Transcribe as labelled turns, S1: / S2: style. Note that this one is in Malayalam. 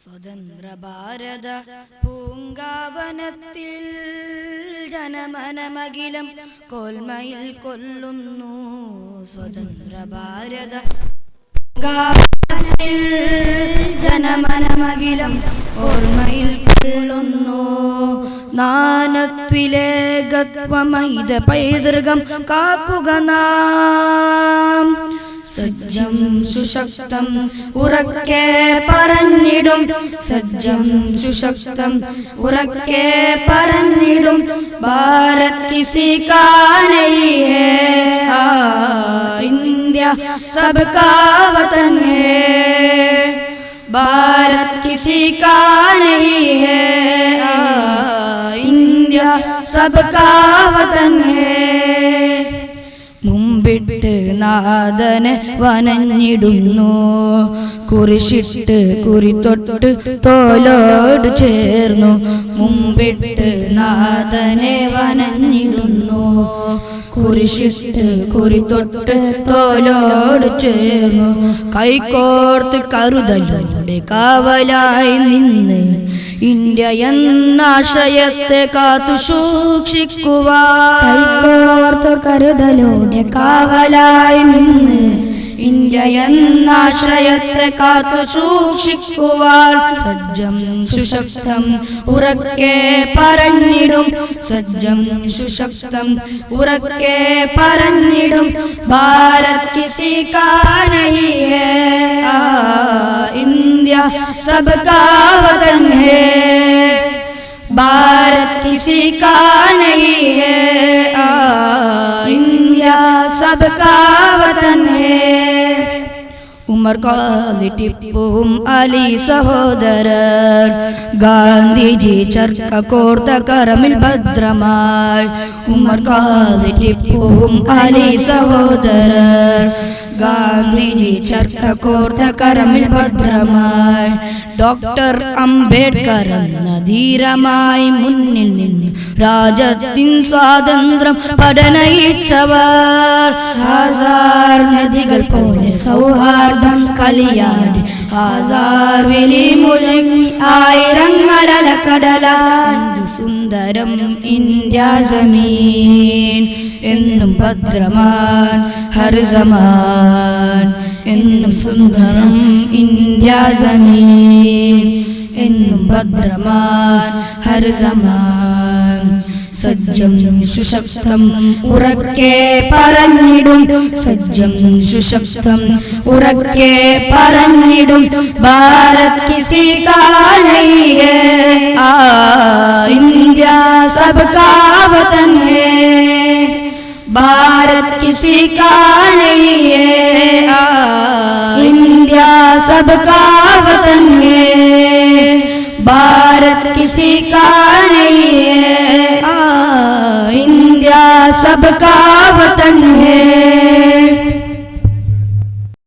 S1: സ്വതന്ത്ര ഭാരത പൂങ്കാവനത്തിൽ ജനമനമഖിലം കോൽമയിൽ കൊല്ലുന്നു. സ്വതന്ത്ര ഭാരത പൂങ്കാവനത്തിൽ ജനമനമഖിലം കോൽമയിൽ കൊല്ലുന്നു. നാനത്വിലെ ഗത്വമൈത പൈതൃകം കാക്കുക നാം. സജ്ജം സുശക്തം ഉറക്കെ പറഞ്ഞിടും, സജ്ജം സുശക്തം ഉറക്കെ പറഞ്ഞിടും. ഭാരത് കിസി കാ നഹീ ഹൈ, ഇന്ത്യ സബ്കാ വതൻ ഹൈ. ഭാരത് കിസി കാ നഹീ ഹൈ, ഇന്ത്യ സബ്കാ വതൻ ഹൈ. മുമ്പിട്ട് നാദനെ വനഞ്ഞിടുന്നു, കുരിശിട്ട് കുരിത്തൊട്ട് തോലോട് ചേർന്നു. മുമ്പിട്ട് നാദനെ വനഞ്ഞിടുന്നു, കുരിശിട്ട് കുരിത്തൊട്ട് തോലോട് ചേർന്നു. കൈകോർത്ത് കരുതലോടെ കാവലായി നിന്ന് ഇന്ത്യ എന്നാശ്രയത്തെ കാത്തു സൂക്ഷിക്കുവാൻ.
S2: കൈകോർത്ത് കരുതലോടെ കാവലായി നിന്ന്
S1: ഇന്ത്യ എന്നാശ്രയത്തെ കാത്തു സൂക്ഷിക്കുവാൻ. സജ്ജം സുശക്തം ഉറക്കെ പറഞ്ഞിടും, സജ്ജം സുശക്തം ഉറക്കെ പറഞ്ഞിടും. ഭാരത് കിസി കാ നഹീ ഹൈ, ഇന്ത്യ സബ്കാ വതൻ ഹൈ. ഭാരത് കിസി കാ നഹീ ഹൈ, ഇന്ത്യ സബ്കാ വതൻ ഹൈ. ഉമർ ഖാലി ടിപ്പുവും അലി സഹോദരർ, ഗാന്ധിജി ചർക്ക കോർത്ത കരമിൽ ഭദ്രമായി. ഉമർ ഖാലി ടിപ്പുവും അലി സഹോദരർ, ഗാന്ധിജി ചർക്ക കോർത്ത കരമിൽ ഭദ്രമായി. ഡോക്ടർ അംബേദ്കർ എന്ന ധീരമായി മുന്നിൽ നിന്ന് രാജ്യത്തിൻ സ്വാതന്ത്ര്യം പടനയിച്ചവർ.
S2: ഹസാർ നദികൾ പോലെ സൗഹാർദ്ദം കലിയാടി, ഹസാർ വെലി മുഴങ്ങി ആയിരങ്ങളല കടലായി.
S1: സുന്ദരം ഇന്ത്യ സമീൻ എന്നും ഭദ്രമാൻ ഹർ സമാൻ. എന്നും സുന്ദരം ഇന്ത്യ സമീൻ എന്നും ഭദ്രമാൻ ഹർ സമാൻ. സജ്ജം സുശക്തം ഉറക്കെ പറഞ്ഞിടും, സജ്ജം സുശക്തം ഉറക്കെ പറഞ്ഞിടും. ഭാരത് കിസി കാ നഹീ ഹൈ, ഇന്ത്യ സബ്കാ വതൻ ഹൈ. ഭാരത് കിസി കാ നഹീ ഹൈ, ഇന്ത്യ സബ്കാ വതൻ ഹൈ. भारत किसी का नहीं है, इंडिया सबका वतन है।